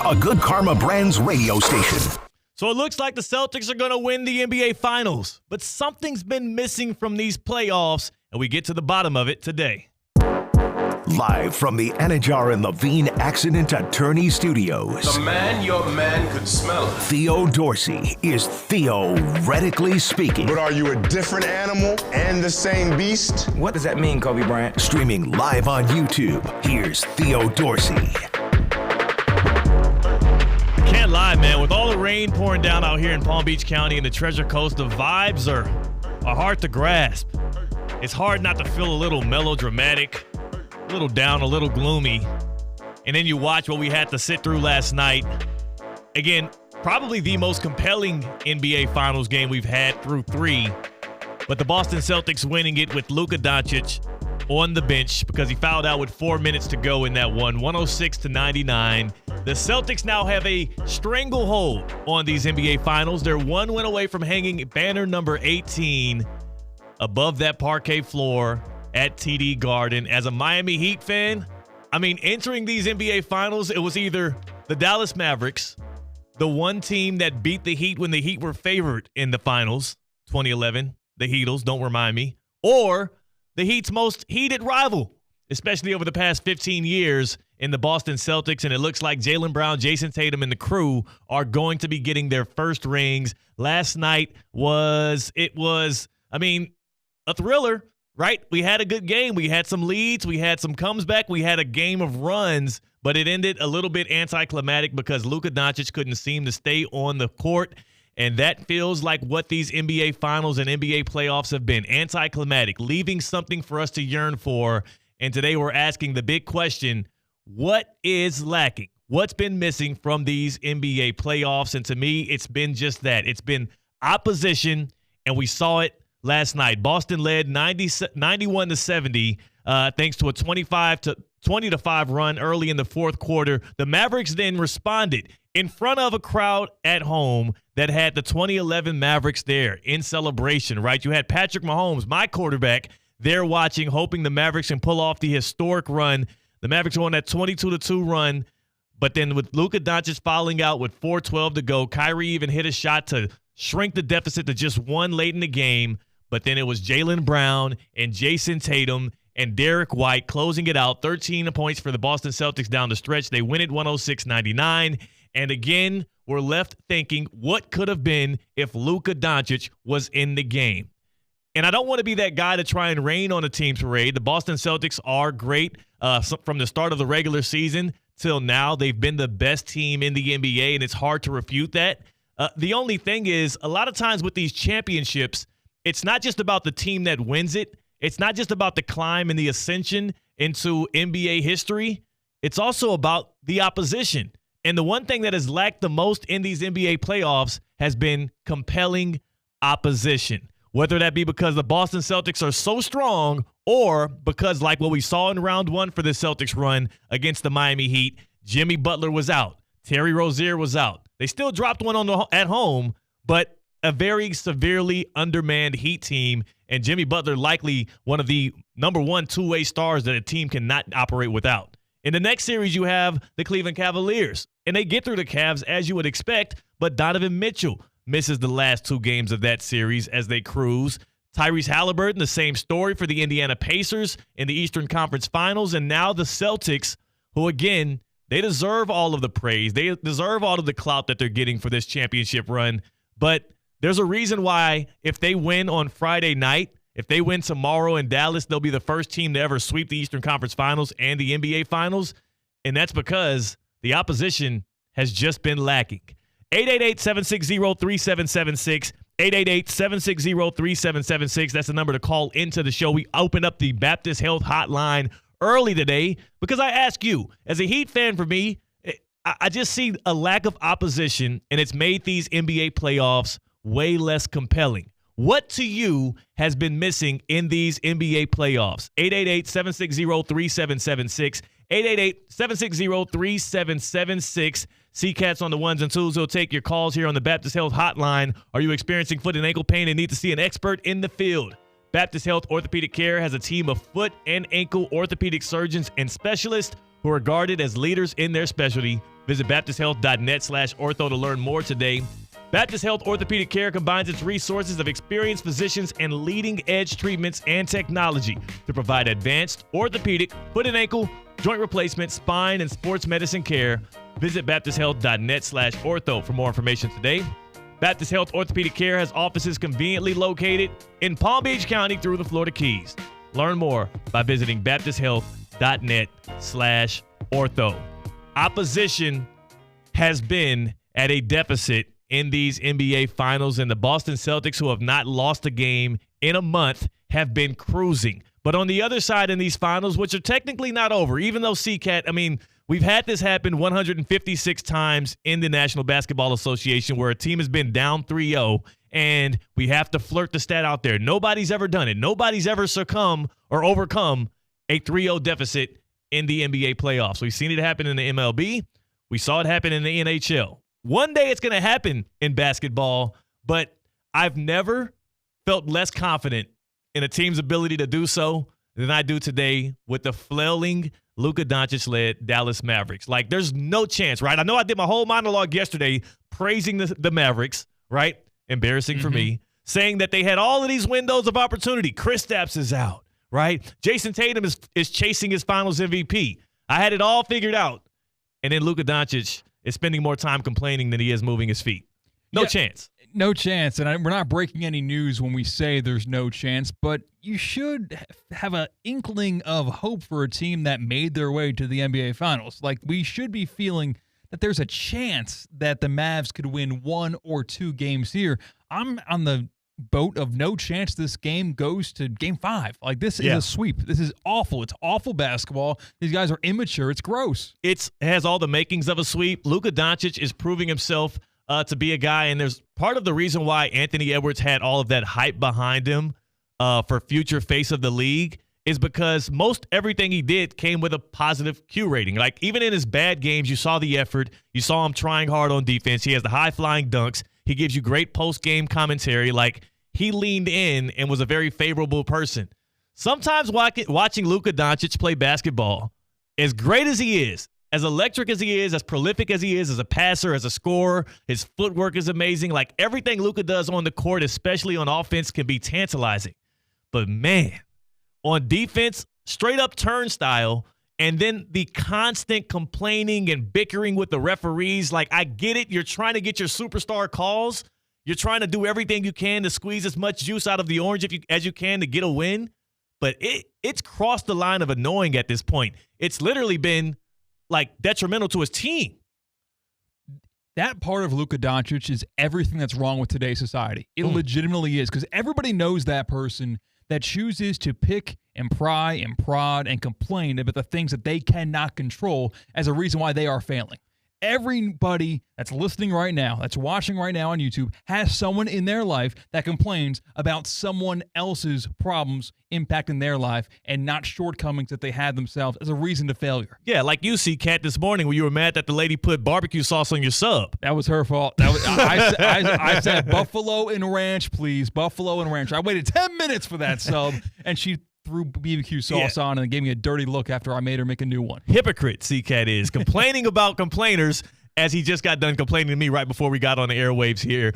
a Good Karma Brands radio station. So it looks like the Celtics are going to win the NBA Finals, but something's been missing from these playoffs, and we get to the bottom of it today. Live from the Anajar and Levine Accident Attorney Studios. The man your man could smell. Theo Dorsey is theoretically speaking. But are you a different animal and the same beast? What does that mean, Kobe Bryant? Streaming live on YouTube, here's Theo Dorsey. Can't lie, man. With all the rain pouring down out here in Palm Beach County and the Treasure Coast, the vibes are hard to grasp. It's hard not to feel a little melodramatic, a little down, a little gloomy. And then you watch what we had to sit through last night. Again, probably the most compelling NBA Finals game we've had through three. But the Boston Celtics winning it with Luka Doncic on the bench because he fouled out with 4 minutes to go in that one, 106-99. The Celtics now have a stranglehold on these NBA Finals. They're one win away from hanging banner number 18 above that parquet floor at TD Garden. As a Miami Heat fan, I mean, entering these NBA Finals, it was either the Dallas Mavericks, the one team that beat the Heat when the Heat were favored in the Finals, 2011, the Heatles, don't remind me, or the Heat's most heated rival, especially over the past 15 years in the Boston Celtics, and it looks like Jaylen Brown, Jason Tatum, and the crew are going to be getting their first rings. Last night was a thriller, right? We had a good game. We had some leads. We had some comes back. We had a game of runs, but it ended a little bit anticlimactic because Luka Doncic couldn't seem to stay on the court. And that feels like what these NBA Finals and NBA playoffs have been, anticlimactic, leaving something for us to yearn for. And today we're asking the big question, what is lacking? What's been missing from these NBA playoffs? And to me, it's been just that. It's been opposition, and we saw it last night. Boston led 91-70 thanks to a 20-5 run early in the fourth quarter. The Mavericks then responded in front of a crowd at home that had the 2011 Mavericks there in celebration, right? You had Patrick Mahomes, my quarterback, there watching, hoping the Mavericks can pull off the historic run. The Mavericks were on that 22-2 run, but then with Luka Doncic fouling out with 4:12 to go, Kyrie even hit a shot to shrink the deficit to just one late in the game, but then it was Jaylen Brown and Jason Tatum and Derek White closing it out, 13 points for the Boston Celtics down the stretch. They win it 106-99. And again, we're left thinking, what could have been if Luka Doncic was in the game? And I don't want to be that guy to try and rain on a team parade. The Boston Celtics are great from the start of the regular season till now. They've been the best team in the NBA, and it's hard to refute that. The only thing is, a lot of times with these championships, it's not just about the team that wins it. It's not just about the climb and the ascension into NBA history. It's also about the opposition. And the one thing that has lacked the most in these NBA playoffs has been compelling opposition, whether that be because the Boston Celtics are so strong or because, like what we saw in round one for the Celtics run against the Miami Heat, Jimmy Butler was out. Terry Rozier was out. They still dropped one at home, but a very severely undermanned Heat team, and Jimmy Butler likely one of the number one two-way stars that a team cannot operate without. In the next series, you have the Cleveland Cavaliers, and they get through the Cavs as you would expect, but Donovan Mitchell misses the last two games of that series as they cruise. Tyrese Halliburton, the same story for the Indiana Pacers in the Eastern Conference Finals, and now the Celtics, who, again, they deserve all of the praise. They deserve all of the clout that they're getting for this championship run, but there's a reason why if they win on Friday night, if they win tomorrow in Dallas, they'll be the first team to ever sweep the Eastern Conference Finals and the NBA Finals, and that's because the opposition has just been lacking. 888-760-3776, 888-760-3776. That's the number to call into the show. We opened up the Baptist Health Hotline early today because I ask you, as a Heat fan for me, I just see a lack of opposition, and it's made these NBA playoffs way less compelling. What to you has been missing in these NBA playoffs? 888-760-3776, 888-760-3776. CKatt's on the ones and twos. He'll take your calls here on the Baptist Health Hotline. Are you experiencing foot and ankle pain and need to see an expert in the field? Baptist Health Orthopedic Care has a team of foot and ankle orthopedic surgeons and specialists who are regarded as leaders in their specialty. Visit BaptistHealth.net/ortho to learn more today. Baptist Health Orthopedic Care combines its resources of experienced physicians and leading-edge treatments and technology to provide advanced orthopedic, foot and ankle, joint replacement, spine, and sports medicine care. Visit BaptistHealth.net/ortho for more information today. Baptist Health Orthopedic Care has offices conveniently located in Palm Beach County through the Florida Keys. Learn more by visiting BaptistHealth.net/ortho. Opposition has been at a deficit in these NBA Finals, and the Boston Celtics, who have not lost a game in a month, have been cruising. But on the other side in these finals, which are technically not over, even though CKatt, I mean, we've had this happen 156 times in the National Basketball Association where a team has been down 3-0, and we have to flirt the stat out there. Nobody's ever done it. Nobody's ever succumbed or overcome a 3-0 deficit in the NBA playoffs. We've seen it happen in the MLB. We saw it happen in the NHL. One day it's going to happen in basketball, but I've never felt less confident in a team's ability to do so than I do today with the flailing Luka Doncic-led Dallas Mavericks. Like, there's no chance, right? I know I did my whole monologue yesterday praising the Mavericks, right? Embarrassing for me. Saying that they had all of these windows of opportunity. Kristaps is out, right? Jason Tatum is chasing his finals MVP. I had it all figured out. And then Luka Doncic is spending more time complaining than he is moving his feet. No chance. No chance. And we're not breaking any news when we say there's no chance, but you should have an inkling of hope for a team that made their way to the NBA Finals. Like, we should be feeling that there's a chance that the Mavs could win 1 or 2 games here. I'm on the boat of no chance this game goes to game 5. Like, this is a sweep. This is awful. It's awful basketball. These guys are immature. It's gross. It has all the makings of a sweep. Luka Doncic is proving himself to be a guy, and there's part of the reason why Anthony Edwards had all of that hype behind him for future face of the league is because most everything he did came with a positive Q rating. Like, even in his bad games, you saw the effort. You saw him trying hard on defense. He has the high-flying dunks. He gives you great post-game commentary. Like, he leaned in and was a very favorable person. Sometimes watching Luka Doncic play basketball, as great as he is, as electric as he is, as prolific as he is, as a passer, as a scorer, his footwork is amazing. Like, everything Luka does on the court, especially on offense, can be tantalizing. But, man, on defense, straight-up turnstile, and then the constant complaining and bickering with the referees. Like, I get it. You're trying to get your superstar calls. You're trying to do everything you can to squeeze as much juice out of the orange as you can to get a win. But it's crossed the line of annoying at this point. It's literally been, like, detrimental to his team. That part of Luka Doncic is everything that's wrong with today's society. It legitimately is, because everybody knows that person that chooses to pick and pry and prod and complain about the things that they cannot control as a reason why they are failing. Everybody that's listening right now, that's watching right now on YouTube, has someone in their life that complains about someone else's problems impacting their life and not shortcomings that they had themselves as a reason to failure. Yeah, like you, CKatt, this morning when you were mad that the lady put barbecue sauce on your sub. That was her fault. I said buffalo and ranch, please. Buffalo and ranch. I waited 10 minutes for that sub, and she threw BBQ sauce on and gave me a dirty look after I made her make a new one. Hypocrite, CKatt is. Complaining about complainers as he just got done complaining to me right before we got on the airwaves here.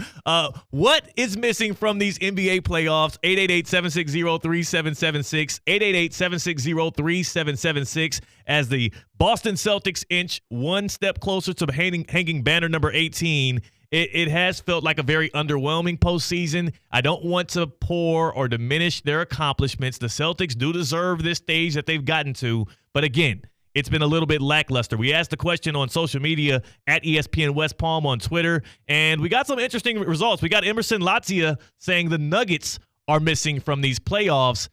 What is missing from these NBA playoffs? 888-760-3776. 888-760-3776 as the Boston Celtics inch one step closer to hanging banner number 18. It has felt like a very underwhelming postseason. I don't want to pour or diminish their accomplishments. The Celtics do deserve this stage that they've gotten to. But again, it's been a little bit lackluster. We asked the question on social media at ESPN West Palm on Twitter, and we got some interesting results. We got Emerson Latzia saying the Nuggets are missing from these playoffs.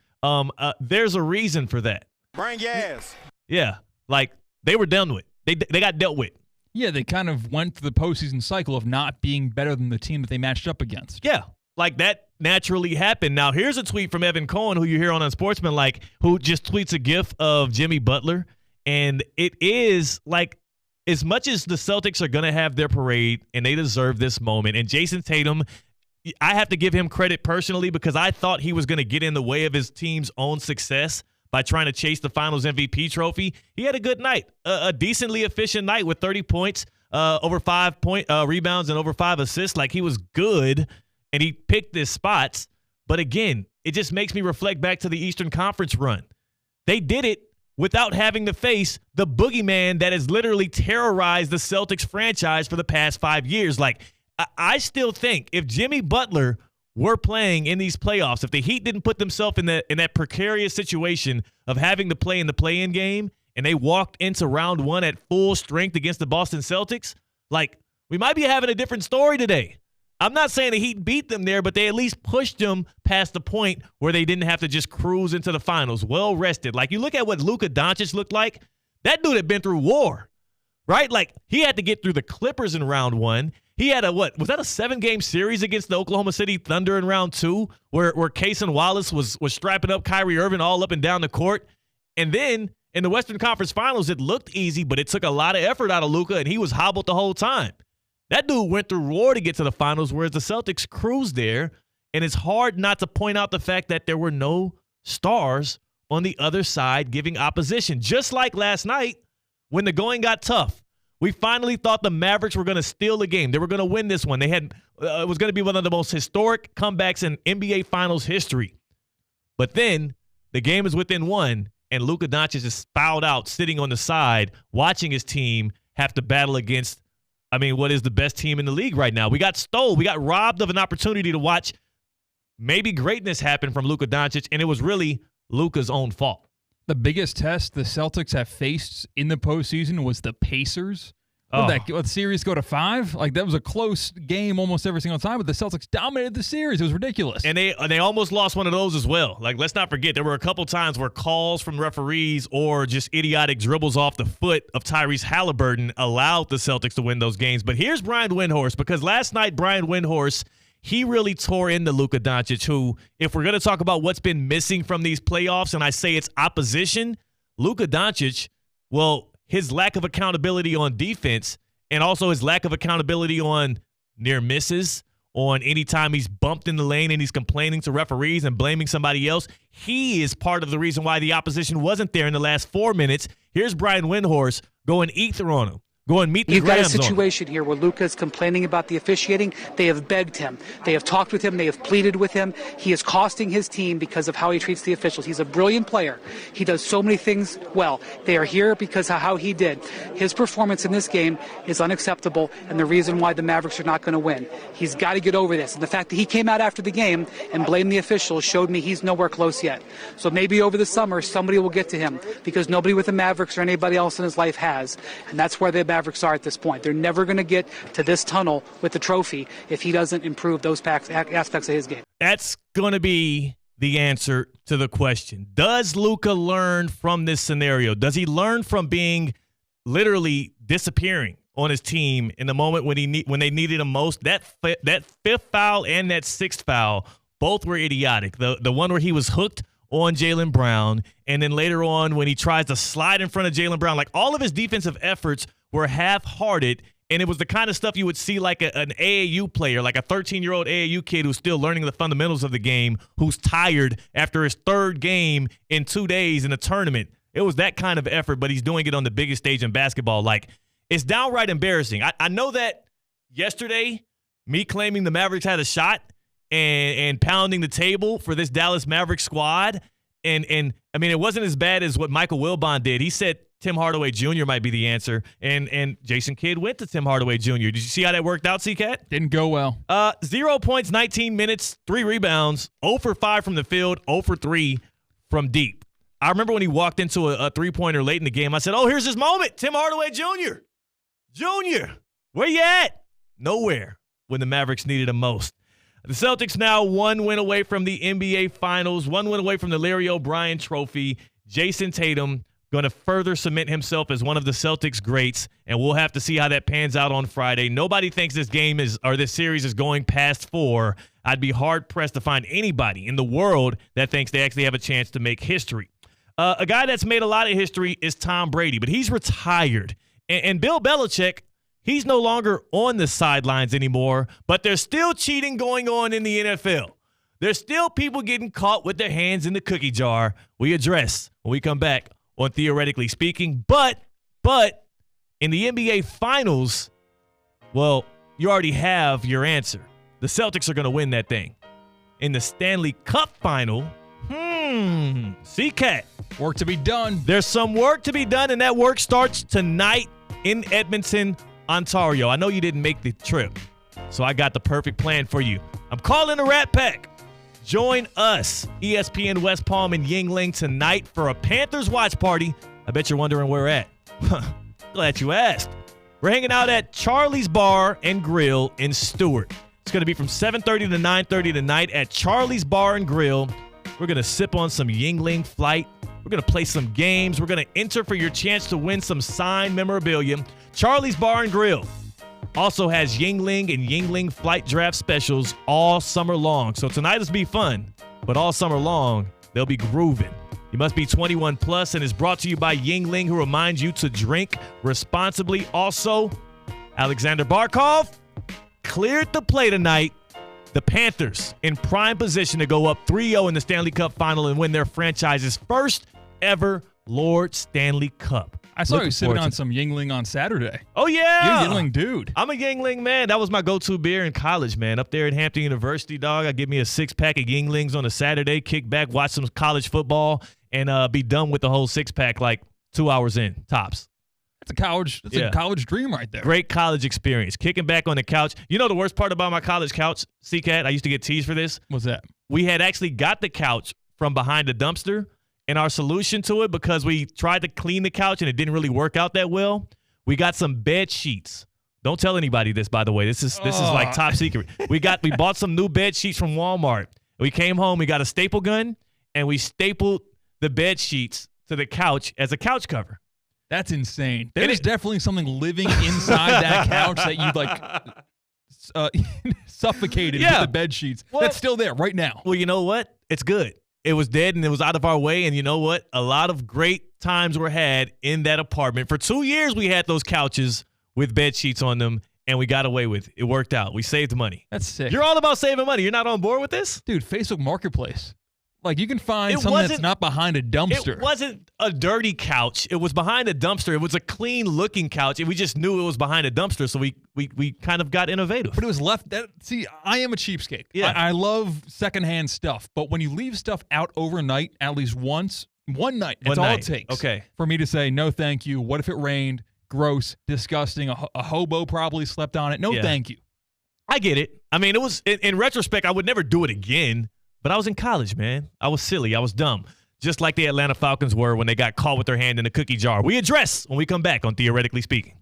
There's a reason for that. Bring your ass. Yeah, like they were done with. They got dealt with. Yeah, they kind of went through the postseason cycle of not being better than the team that they matched up against. Yeah, like that naturally happened. Now, here's a tweet from Evan Cohen, who you hear on Unsportsmanlike, who just tweets a gif of Jimmy Butler. And it is like, as much as the Celtics are going to have their parade and they deserve this moment, and Jason Tatum, I have to give him credit personally because I thought he was going to get in the way of his team's own success by trying to chase the Finals MVP trophy. He had a good night, a decently efficient night with 30 points, over 5 rebounds, and over 5 assists. Like, he was good, and he picked his spots. But again, it just makes me reflect back to the Eastern Conference run. They did it without having to face the boogeyman that has literally terrorized the Celtics franchise for the past 5 years. Like, I still think if Jimmy Butler were playing in these playoffs, if the Heat didn't put themselves in that precarious situation of having to play in the play-in game, and they walked into round one at full strength against the Boston Celtics, like, we might be having a different story today. I'm not saying the Heat beat them there, but they at least pushed them past the point where they didn't have to just cruise into the finals, well-rested. Like, you look at what Luka Doncic looked like, that dude had been through war, right? Like, he had to get through the Clippers in round one. He had was that a 7-game series against the Oklahoma City Thunder in round two where Cason Wallace was strapping up Kyrie Irving all up and down the court? And then in the Western Conference Finals, it looked easy, but it took a lot of effort out of Luka, and he was hobbled the whole time. That dude went through war to get to the finals, whereas the Celtics cruised there, and it's hard not to point out the fact that there were no stars on the other side giving opposition. Just like last night when the going got tough. We finally thought the Mavericks were going to steal the game. They were going to win this one. It was going to be one of the most historic comebacks in NBA Finals history. But then the game is within one, and Luka Doncic is fouled out, sitting on the side, watching his team have to battle against, what is the best team in the league right now? We got stole. We got robbed of an opportunity to watch maybe greatness happen from Luka Doncic, and it was really Luka's own fault. The biggest test the Celtics have faced in the postseason was the Pacers. What the series go to 5? Like, that was a close game almost every single time, but the Celtics dominated the series. It was ridiculous. And they almost lost one of those as well. Like, let's not forget, there were a couple times where calls from referees or just idiotic dribbles off the foot of Tyrese Halliburton allowed the Celtics to win those games. But here's Brian Windhorst, because last night Brian Windhorst, he really tore into Luka Doncic, who, if we're going to talk about what's been missing from these playoffs, and I say it's opposition, Luka Doncic, well, his lack of accountability on defense and also his lack of accountability on near misses, on any time he's bumped in the lane and he's complaining to referees and blaming somebody else, he is part of the reason why the opposition wasn't there in the last 4 minutes. Here's Brian Windhorst going ether on him. Go and meet the You've got a Grams situation here where Luka's complaining about the officiating. They have begged him. They have talked with him. They have pleaded with him. He is costing his team because of how he treats the officials. He's a brilliant player. He does so many things well. They are here because of how he did. His performance in this game is unacceptable, and the reason why the Mavericks are not going to win. He's got to get over this. And the fact that he came out after the game and blamed the officials showed me he's nowhere close yet. So maybe over the summer, somebody will get to him, because nobody with the Mavericks or anybody else in his life has. And that's where the Mavericks are at this point. They're never going to get to this tunnel with the trophy if he doesn't improve those aspects of his game. That's going to be the answer to the question. Does Luka learn from this scenario? Does he learn from being literally disappearing on his team in the moment when they needed him most? That fifth foul and that sixth foul, both were idiotic. The one where he was hooked on Jaylen Brown, and then later on when he tries to slide in front of Jaylen Brown, like, all of his defensive efforts were half-hearted, and it was the kind of stuff you would see like an AAU player, like a 13-year-old AAU kid who's still learning the fundamentals of the game, who's tired after his third game in 2 days in a tournament. It was that kind of effort, but he's doing it on the biggest stage in basketball. Like, it's downright embarrassing. I know that yesterday, me claiming the Mavericks had a shot and pounding the table for this Dallas Mavericks squad, and it wasn't as bad as what Michael Wilbon did. He said Tim Hardaway Jr. might be the answer, and Jason Kidd went to Tim Hardaway Jr. Did you see how that worked out, CKatt? Didn't go well. 0 points, 19 minutes, 3 rebounds, 0 for 5 from the field, 0 for 3 from deep. I remember when he walked into a three-pointer late in the game, I said, oh, here's his moment, Tim Hardaway Jr. Jr., where you at? Nowhere when the Mavericks needed him most. The Celtics now 1 win away from the NBA Finals, 1 win away from the Larry O'Brien Trophy. Jason Tatum going to further cement himself as one of the Celtics greats, and we'll have to see how that pans out on Friday. Nobody thinks this series is going past 4. I'd be hard-pressed to find anybody in the world that thinks they actually have a chance to make history. A guy that's made a lot of history is Tom Brady, but he's retired. And Bill Belichick, he's no longer on the sidelines anymore, but there's still cheating going on in the NFL. There's still people getting caught with their hands in the cookie jar. We address when we come back on Theoretically Speaking. But in the NBA Finals, well, you already have your answer. The Celtics are going to win that thing. In the Stanley Cup Final, CKatt. Work to be done. There's some work to be done, and that work starts tonight in Edmonton, Ontario. I know you didn't make the trip, so I got the perfect plan for you. I'm calling the Rat Pack. Join us, ESPN West Palm and Yingling, tonight for a Panthers watch party. I bet you're wondering where we're at. Glad you asked. We're hanging out at Charlie's Bar and Grill in Stewart. It's going to be from 7:30 to 9:30 tonight at Charlie's Bar and Grill. We're going to sip on some Yingling Flight. We're going to play some games. We're going to enter for your chance to win some signed memorabilia. Charlie's Bar and Grill also has Yingling and Yingling Flight Draft specials all summer long. So tonight will be fun, but all summer long, they'll be grooving. You must be 21 plus, and is brought to you by Yingling, who reminds you to drink responsibly. Also, Alexander Barkov cleared the play tonight. The Panthers in prime position to go up 3-0 in the Stanley Cup Final and win their franchise's first ever Lord Stanley Cup. I saw you sipping on some Yingling on Saturday. Oh, yeah. You're a Yingling dude. I'm a Yingling man. That was my go-to beer in college, man. Up there at Hampton University, dog, I give me a 6-pack of Yinglings on a Saturday, kick back, watch some college football, and be done with the whole 6-pack like 2 hours in, tops. That's a college dream right there. Great college experience. Kicking back on the couch. You know the worst part about my college couch, CKatt? I used to get teased for this. What's that? We had actually got the couch from behind the dumpster, and our solution to it, because we tried to clean the couch and it didn't really work out that well, we got some bed sheets. Don't tell anybody this, by the way. This is like top secret. We bought some new bed sheets from Walmart. We came home, we got a staple gun, and we stapled the bed sheets to the couch as a couch cover. That's insane. There's definitely something living inside that couch that you suffocated with the bed sheets. Well, that's still there right now. Well, you know what? It's good. It was dead and it was out of our way. And you know what? A lot of great times were had in that apartment. For 2 years, we had those couches with bed sheets on them, and we got away with it. It worked out. We saved money. That's sick. You're all about saving money. You're not on board with this? Dude, Facebook Marketplace. Like, you can find something that's not behind a dumpster. It wasn't a dirty couch. It was behind a dumpster. It was a clean-looking couch, and we just knew it was behind a dumpster, so we kind of got innovative. But it was left. See, I am a cheapskate. Yeah. I love secondhand stuff, but when you leave stuff out overnight, at least one night, that's all it takes for me to say, no, thank you. What if it rained? Gross, disgusting. A hobo probably slept on it. No, thank you. I get it. I mean, it was in retrospect, I would never do it again. But I was in college, man. I was silly. I was dumb. Just like the Atlanta Falcons were when they got caught with their hand in a cookie jar. We address when we come back on Theoretically Speaking.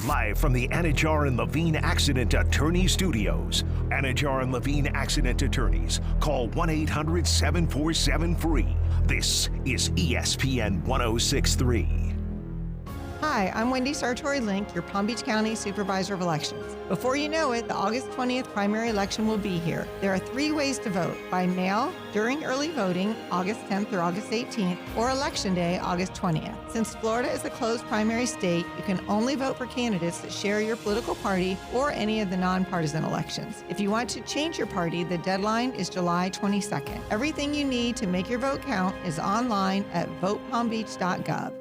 Live from the Anajar and Levine Accident Attorney Studios. Anajar and Levine Accident Attorneys. Call 1-800-747-FREE. This is ESPN 1063. Hi, I'm Wendy Sartori-Link, your Palm Beach County Supervisor of Elections. Before you know it, the August 20th primary election will be here. There are 3 ways to vote: by mail, during early voting, August 10th through August 18th, or Election Day, August 20th. Since Florida is a closed primary state, you can only vote for candidates that share your political party or any of the nonpartisan elections. If you want to change your party, the deadline is July 22nd. Everything you need to make your vote count is online at votepalmbeach.gov.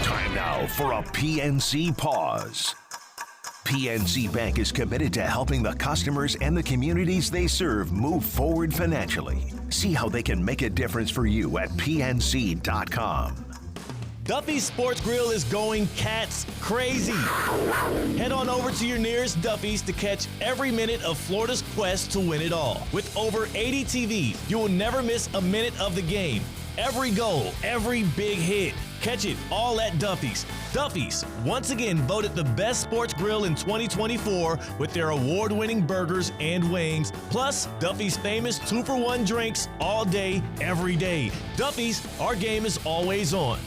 Time now for a PNC pause. PNC Bank is committed to helping the customers and the communities they serve move forward financially. See how they can make a difference for you at pnc.com. Duffy's Sports Grill is going cats crazy. Head on over to your nearest Duffy's to catch every minute of Florida's quest to win it all. With over 80 TVs, you will never miss a minute of the game. Every goal, every big hit. Catch it all at Duffy's. Duffy's, once again voted the best sports grill in 2024 with their award-winning burgers and wings, plus Duffy's famous 2-for-1 drinks all day, every day. Duffy's, our game is always on.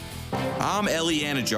I'm Ellie Anajar.